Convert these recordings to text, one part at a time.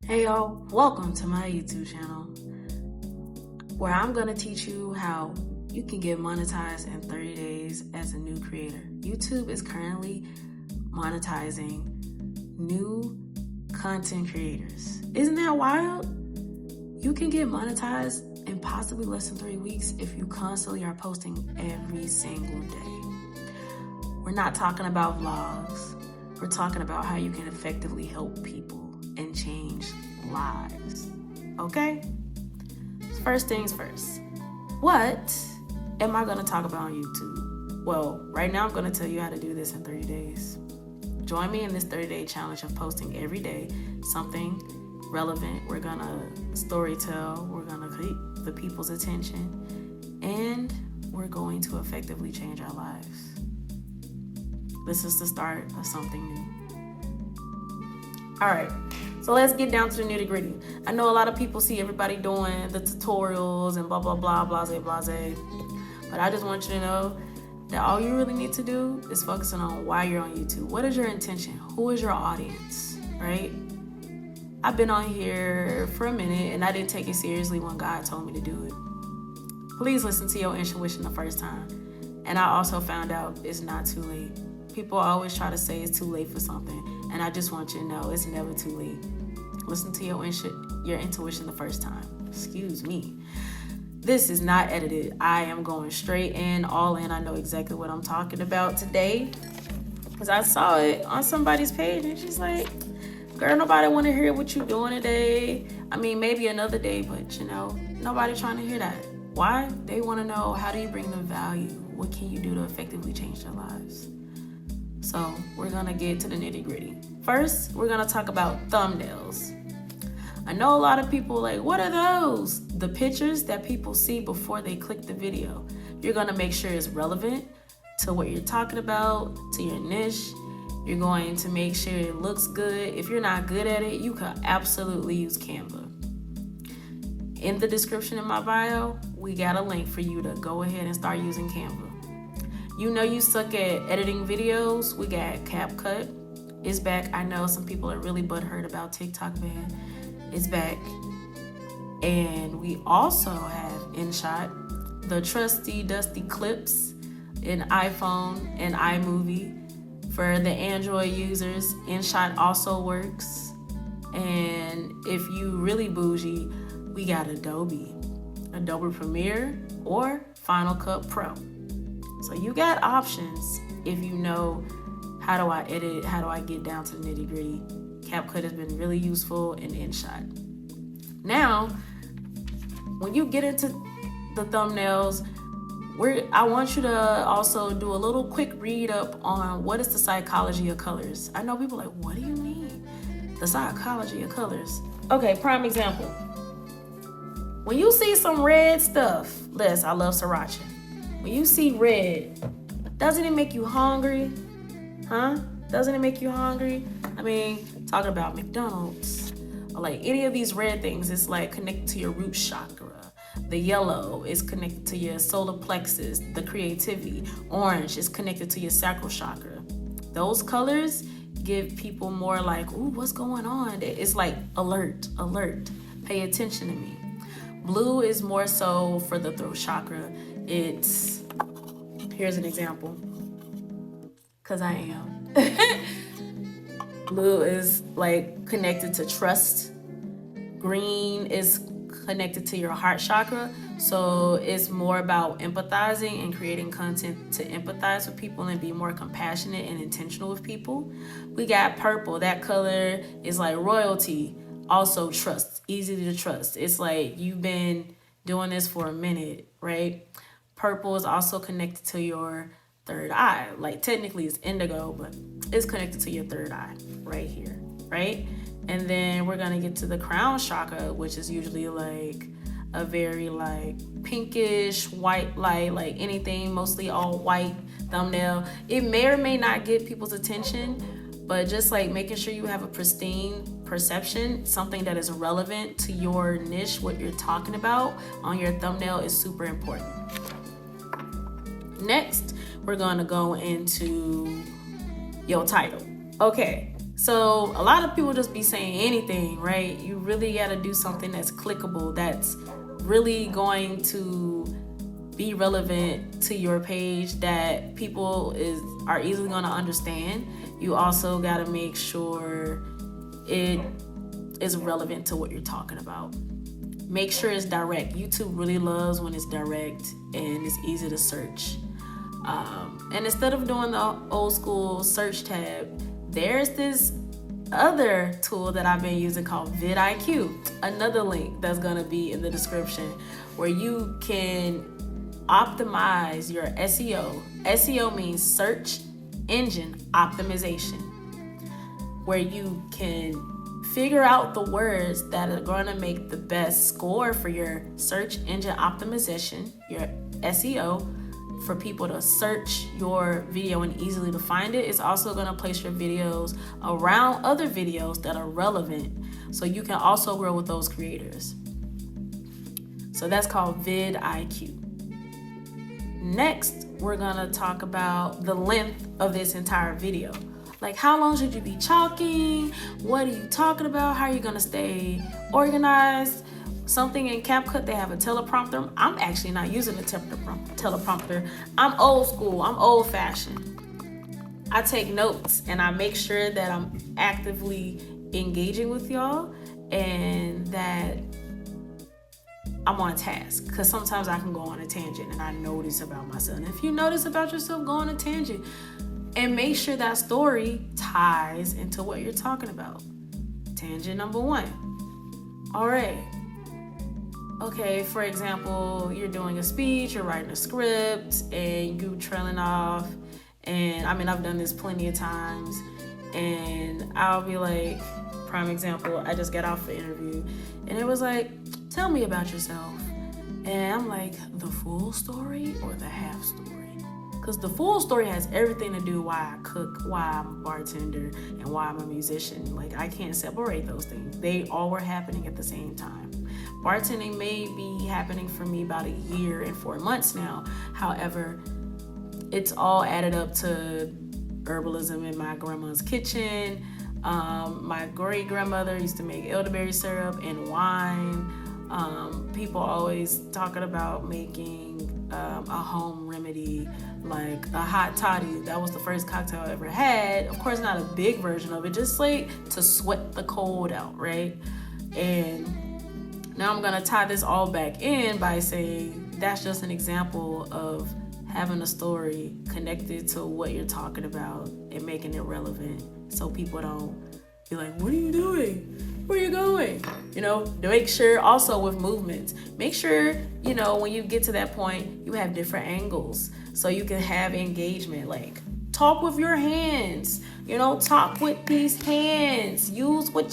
Hey y'all, welcome to my YouTube channel where I'm going to teach you how you can get monetized in 30 days as a new creator. YouTube is currently monetizing new content creators. Isn't that wild? You can get monetized in possibly less than 3 weeks if you constantly are posting every single day. We're not talking about vlogs. We're talking about how you can effectively help people and change lives. Okay? First things first. What am I going to talk about on YouTube? Well, right now I'm going to tell you how to do this in 30 days. Join me in this 30-day challenge of posting every day something relevant. We're going to story tell. We're going to keep the people's attention. And we're going to effectively change our lives. This is the start of something new. All right, so let's get down to the nitty gritty. I know a lot of people see everybody doing the tutorials and blah, blah, blah, blase, blase. But I just want you to know that all you really need to do is focusing on why you're on YouTube. What is your intention? Who is your audience, right? I've been on here for a minute and I didn't take it seriously when God told me to do it. Please listen to your intuition the first time. And I also found out it's not too late. People always try to say it's too late for something. And I just want you to know it's never too late. Listen to your intuition the first time. Excuse me. This is not edited. I am going straight in, all in. I know exactly what I'm talking about today. Because I saw it on somebody's page and she's like, girl, nobody want to hear what you doing today. I mean, maybe another day, but nobody trying to hear that. Why? They want to know, how do you bring them value? What can you do to effectively change their lives? So we're gonna get to the nitty gritty. First, we're gonna talk about thumbnails. I know a lot of people like, what are those? The pictures that people see before they click the video. You're gonna make sure it's relevant to what you're talking about, to your niche. You're going to make sure it looks good. If you're not good at it, you can absolutely use Canva. In the description in my bio, we got a link for you to go ahead and start using Canva. You know you suck at editing videos, we got CapCut. It's back. I know some people are really butthurt about TikTok ban. It's back. And we also have InShot, the trusty dusty clips in iPhone and iMovie. For the Android users, InShot also works. And if you really bougie, we got Adobe Premiere or Final Cut Pro. So you got options if you know, how do I edit, how do I get down to the nitty gritty. CapCut has been really useful in InShot. Now, when you get into the thumbnails, I want you to also do a little quick read up on what is the psychology of colors. I know people are like, what do you mean? The psychology of colors. Okay, prime example. When you see some red stuff, I love sriracha. When you see red, doesn't it make you hungry? Huh? Doesn't it make you hungry? I mean, talking about McDonald's or like any of these red things, it's like connected to your root chakra. The yellow is connected to your solar plexus, the creativity. Orange is connected to your sacral chakra. Those colors give people more like, ooh, what's going on? It's like alert, pay attention to me. Blue is more so for the throat chakra. Here's an example, because I am. Blue is like connected to trust. Green is connected to your heart chakra. So it's more about empathizing and creating content to empathize with people and be more compassionate and intentional with people. We got purple. That color is like royalty. Also trust, easy to trust. It's like you've been doing this for a minute, right? Purple is also connected to your third eye. Like technically it's indigo, but it's connected to your third eye right here, right? And then we're gonna get to the crown chakra, which is usually like a very like pinkish white light, like anything, mostly all white thumbnail. It may or may not get people's attention, but just like making sure you have a pristine perception, something that is relevant to your niche, what you're talking about on your thumbnail is super important. Next, we're gonna go into your title. Okay, So a lot of people just be saying anything, right? You really got to do something that's clickable, that's really going to be relevant to your page, that people are easily going to understand. You also got to make sure it is relevant to what you're talking about. Make sure it's direct. YouTube really loves when it's direct and it's easy to search. And instead of doing the old school search tab, there's this other tool that I've been using called vidIQ. Another link that's going to be in the description, where you can optimize your SEO. SEO means search engine optimization, where you can figure out the words that are going to make the best score for your search engine optimization, your SEO, for people to search your video and easily to find it. It's also going to place your videos around other videos that are relevant, so you can also grow with those creators. So that's called vidIQ. Next, we're going to talk about the length of this entire video. Like, how long should you be talking? What are you talking about? How are you going to stay organized? Something in CapCut, they have a teleprompter. I'm actually not using a teleprompter. I'm old school. I'm old fashioned. I take notes and I make sure that I'm actively engaging with y'all and that I'm on task, because sometimes I can go on a tangent and I notice about myself. And if you notice about yourself, go on a tangent and make sure that story ties into what you're talking about. Tangent number 1. All right. Okay, for example, you're doing a speech, you're writing a script, and you trailing off. And I mean, I've done this plenty of times. And I'll be like, prime example, I just got off the interview. And it was like, tell me about yourself. And I'm like, the full story or the half story? Because the full story has everything to do why I cook, why I'm a bartender, and why I'm a musician. Like, I can't separate those things. They all were happening at the same time. Bartending may be happening for me about a year and 4 months now. However, it's all added up to herbalism in my grandma's kitchen. My great grandmother used to make elderberry syrup and wine. People always talking about making a home remedy, like a hot toddy. That was the first cocktail I ever had. Of course, not a big version of it, just like to sweat the cold out, right? And now I'm gonna tie this all back in by saying that's just an example of having a story connected to what you're talking about and making it relevant, so people don't be like, what are you doing? Where are you going? You know, to make sure also with movements, make sure, you know, when you get to that point, you have different angles so you can have engagement. Like, talk with your hands, you know, talk with these hands. Use what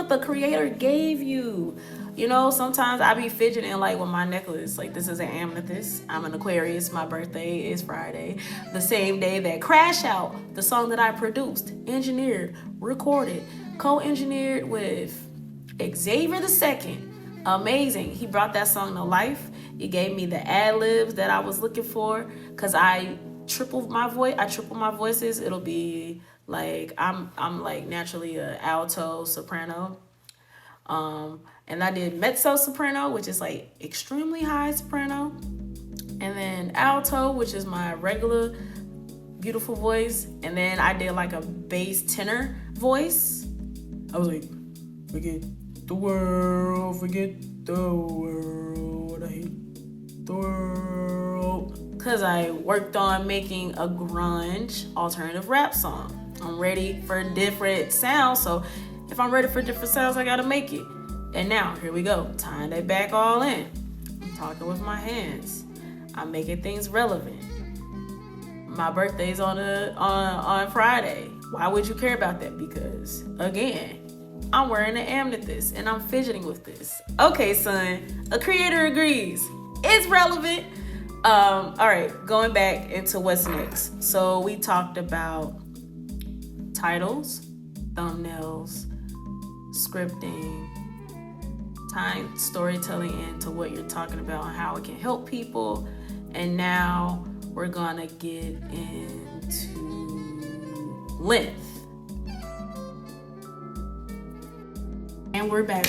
the creator gave you. You know, sometimes I be fidgeting like with my necklace. Like, this is an amethyst. I'm an Aquarius. My birthday is Friday. The same day that Crash Out, the song that I produced, engineered, recorded, co-engineered with Xavier II. Amazing. He brought that song to life. He gave me the ad-libs that I was looking for, because I triple my voices. It'll be like, I'm like naturally a alto soprano. And I did mezzo soprano, which is like extremely high soprano. And then alto, which is my regular beautiful voice. And then I did like a bass tenor voice. I was like, forget the world, forget the world, I hate the world. Because I worked on making a grunge alternative rap song. I'm ready for different sounds. So if I'm ready for different sounds, I gotta make it. And now, here we go. Tying that back all in. I'm talking with my hands. I'm making things relevant. My birthday's on Friday. Why would you care about that? Because, again, I'm wearing an amethyst and I'm fidgeting with this. Okay, son, a creator agrees. It's relevant. All right, going back into what's next. So we talked about titles, thumbnails, scripting, tying storytelling into what you're talking about and how it can help people. And now we're gonna get into length. And we're back.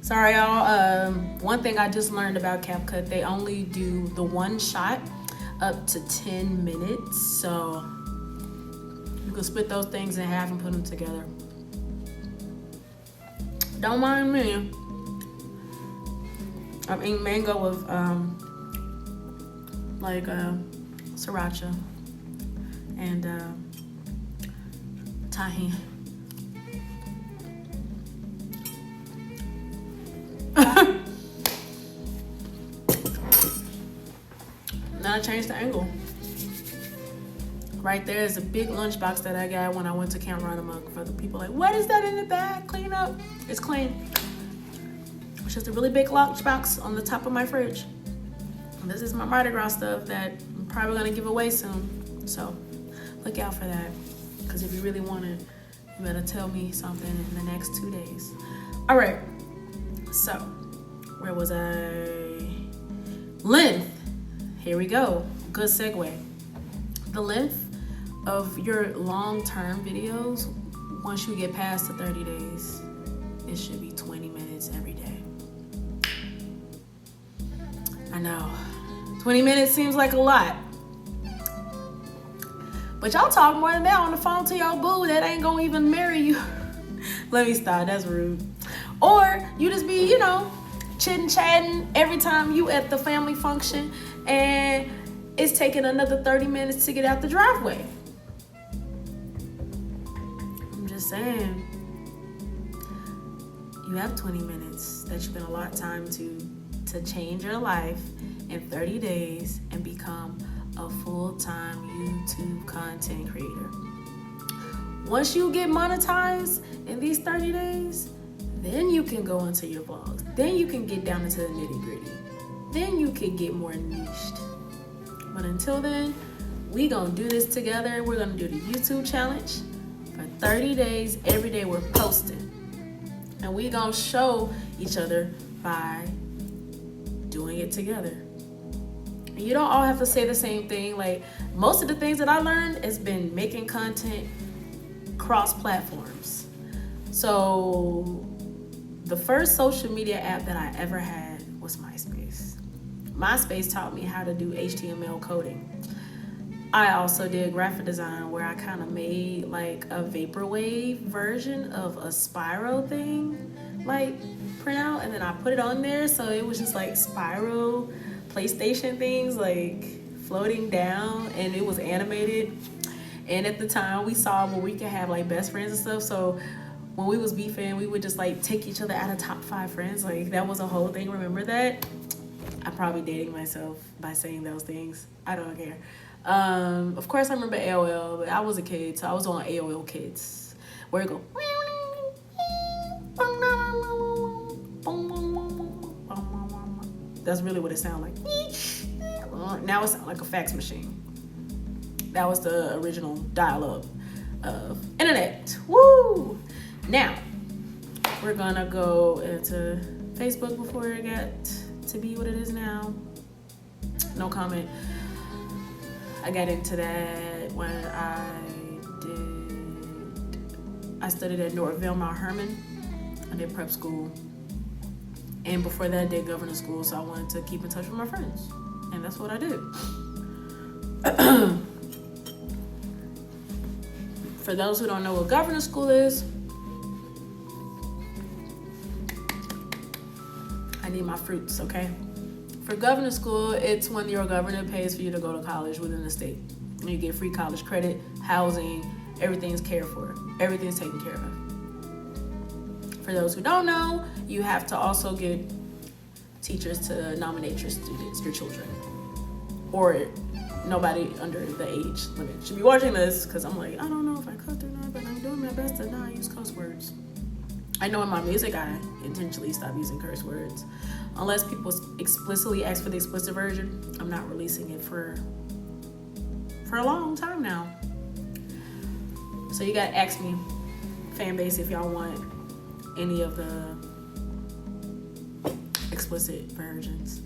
Sorry, y'all. One thing I just learned about CapCut, they only do the one shot up to 10 minutes. So you can split those things in half and put them together. Don't mind me. I'm eating mango with sriracha and tahini. Now I changed the angle. Right there is a big lunchbox that I got when I went to Camp Roanoke. For the people like, what is that in the bag? Clean up. It's clean. It's just a really big lunchbox on the top of my fridge. And this is my Mardi Gras stuff that I'm probably gonna give away soon. So look out for that. Because if you really want it, you better tell me something in the next 2 days. All right. So where was I? Length. Here we go. Good segue. The length of your long-term videos, once you get past the 30 days, it should be 20 minutes every day. I know. 20 minutes seems like a lot. But y'all talk more than that on the phone to y'all boo that ain't gonna even marry you. Let me stop. That's rude. Or you just be, chitting-chatting every time you at the family function and it's taking another 30 minutes to get out the driveway. I'm just saying, you have 20 minutes that you can allot time to change your life in 30 days and become a full-time YouTube content creator. Once you get monetized in these 30 days, then you can go into your vlogs. Then you can get down into the nitty-gritty. Then you can get more niched. But until then, we gonna do this together. We're gonna do the YouTube challenge for 30 days. Every day we're posting. And we gonna show each other by doing it together. And you don't all have to say the same thing. Like, most of the things that I learned has been making content cross-platforms. So the first social media app that I ever had was MySpace. MySpace taught me how to do HTML coding. I also did graphic design where I kind of made like a vaporwave version of a spiral thing, like printout, and then I put it on there. So it was just like spiral PlayStation things like floating down, and it was animated. And at the time we saw where we could have like best friends and stuff. So when we was beefing, we would just like take each other out of top 5 friends. Like that was a whole thing. Remember that? I'm probably dating myself by saying those things. I don't care. Of course I remember AOL, but I was a kid, so I was on AOL Kids, where it go. That's really what it sounded like. Now it sounds like a fax machine. That was the original dial-up of internet. Woo! Now, we're gonna go into Facebook before it got to be what it is now. No comment. I got into that when I studied at Northville Mount Herman. I did prep school. And before that, I did governor school, so I wanted to keep in touch with my friends. And that's what I did. For those who don't know what governor school is, I need my fruits, okay? For governor school, it's when your governor pays for you to go to college within the state. And you get free college credit, housing, everything's cared for. Everything's taken care of. For those who don't know, you have to also get teachers to nominate your students, your children. Or nobody under the age limit should be watching this, because I'm like, I don't know if I cussed or not, but I'm doing my best to not use cuss words. I know in my music, I intentionally stop using curse words. Unless people explicitly ask for the explicit version, I'm not releasing it for a long time now. So you gotta ask me, fan base, if y'all want any of the explicit versions.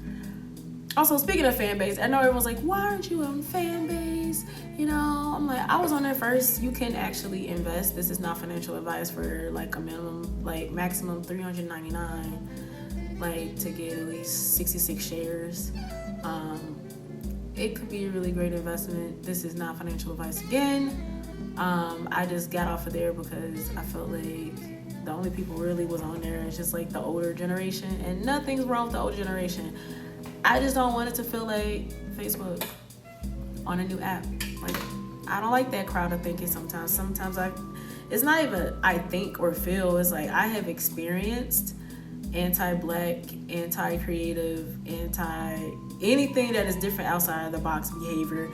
Also, speaking of fan base, I know everyone's like, why aren't you on fan base? I'm like, I was on there first. You can actually invest. This is not financial advice for like a minimum like maximum $399, like to get at least 66 shares. It could be a really great investment. This is not financial advice again. I just got off of there because I felt like the only people really was on there is just like the older generation, and nothing's wrong with the older generation. I just don't want it to feel like Facebook on a new app. Like, I don't like that crowd of thinking sometimes. It's not even I think or feel, it's like I have experienced anti-black, anti-creative, anything that is different outside of the box behavior,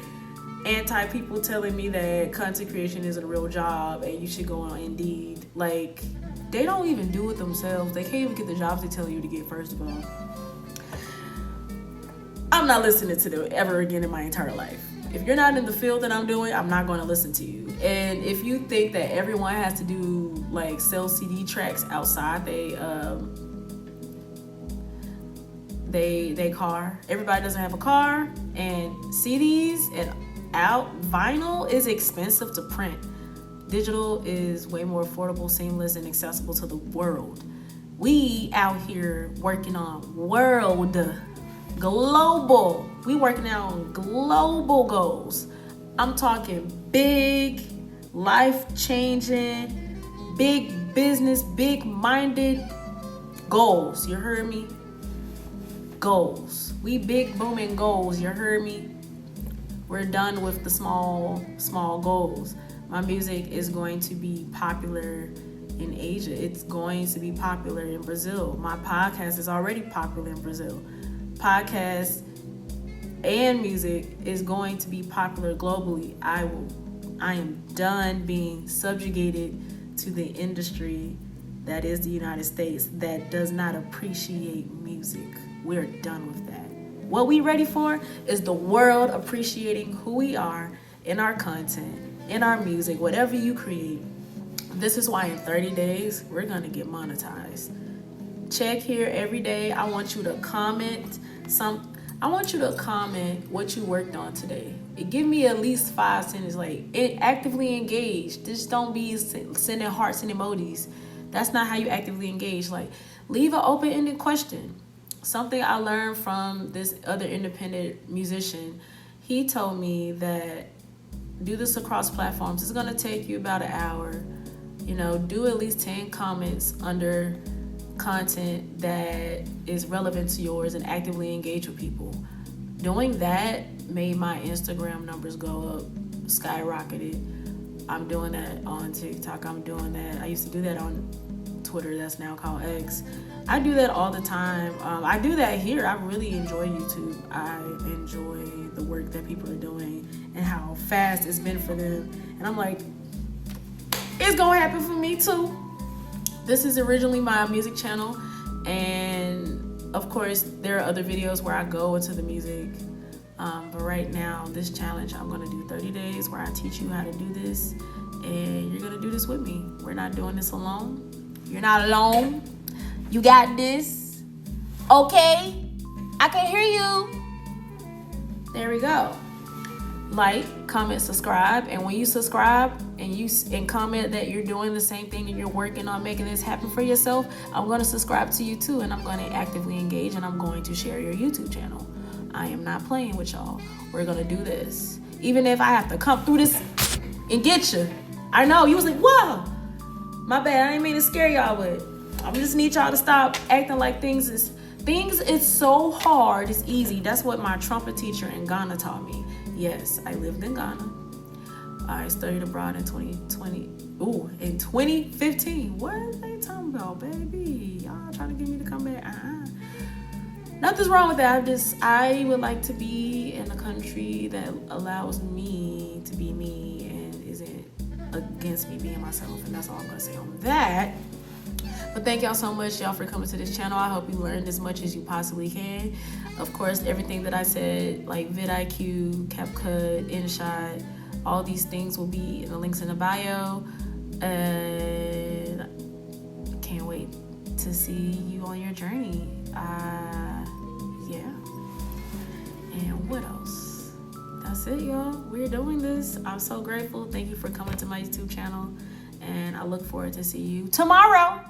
anti-people telling me that content creation isn't a real job and you should go on Indeed. Like, they don't even do it themselves. They can't even get the jobs they tell you to get, first of all. I'm not listening to them ever again in my entire life. If you're not in the field that I'm doing, I'm not going to listen to you. And if you think that everyone has to do, like, sell CD tracks outside they car, everybody doesn't have a car, and CDs and vinyl is expensive to print. Digital is way more affordable, seamless, and accessible to the world. We out here working on global. We working on global goals. I'm talking big, life-changing, big business, big-minded goals. You heard me? Goals. We big booming goals. You heard me? We're done with the small goals. My music is going to be popular in Asia. It's going to be popular in Brazil. My podcast is already popular in Brazil. Podcast and music is going to be popular globally. I am done being subjugated to the industry that is the United States that does not appreciate music. We're done with that. What we ready for is the world appreciating who we are in our content, in our music, whatever you create. This is why in 30 days, we're gonna get monetized. Check here every day. I want you to comment what you worked on today. Give me at least 5 sentences, like actively engage. Just don't be sending hearts and emojis. That's not how you actively engage. Like, leave an open-ended question. Something I learned from this other independent musician, he told me that do this across platforms. It's gonna take you about an hour. You know, do at least 10 comments under content that is relevant to yours and actively engage with people. Doing that made my Instagram numbers go up, skyrocketed. I'm doing that on TikTok. I'm doing that. I used to do that on Twitter, that's now called X. I do that all the time. I do that here. I really enjoy YouTube. I enjoy the work that people are doing and how fast it's been for them. And I'm like, it's gonna happen for me too. This is originally my music channel, and of course there are other videos where I go into the music. But right now, this challenge, I'm gonna do 30 days where I teach you how to do this, and you're gonna do this with me. We're not doing this alone. You're not alone. You got this. Okay? I can hear you. There we go. Like, comment, subscribe, and when you subscribe and comment that you're doing the same thing and you're working on making this happen for yourself, I'm going to subscribe to you too, and I'm going to actively engage, and I'm going to share your YouTube channel. I am not playing with y'all. We're going to do this. Even if I have to come through this and get you. I know, you was like, whoa, my bad, I didn't mean to scare y'all with. I just need y'all to stop acting like things is so hard, it's easy. That's what my trumpet teacher in Ghana taught me. Yes, I lived in Ghana. I studied abroad in 2015. What are they talking about, baby? Y'all trying to get me to come back? Nothing's wrong with that. I would like to be in a country that allows me to be me and isn't against me being myself. And that's all I'm going to say on that. But thank y'all so much, y'all, for coming to this channel. I hope you learned as much as you possibly can. Of course, everything that I said, like vidIQ, CapCut, InShot, all these things will be in the links in the bio. And I can't wait to see you on your journey. Yeah. And what else? That's it, y'all. We're doing this. I'm so grateful. Thank you for coming to my YouTube channel. And I look forward to see you tomorrow.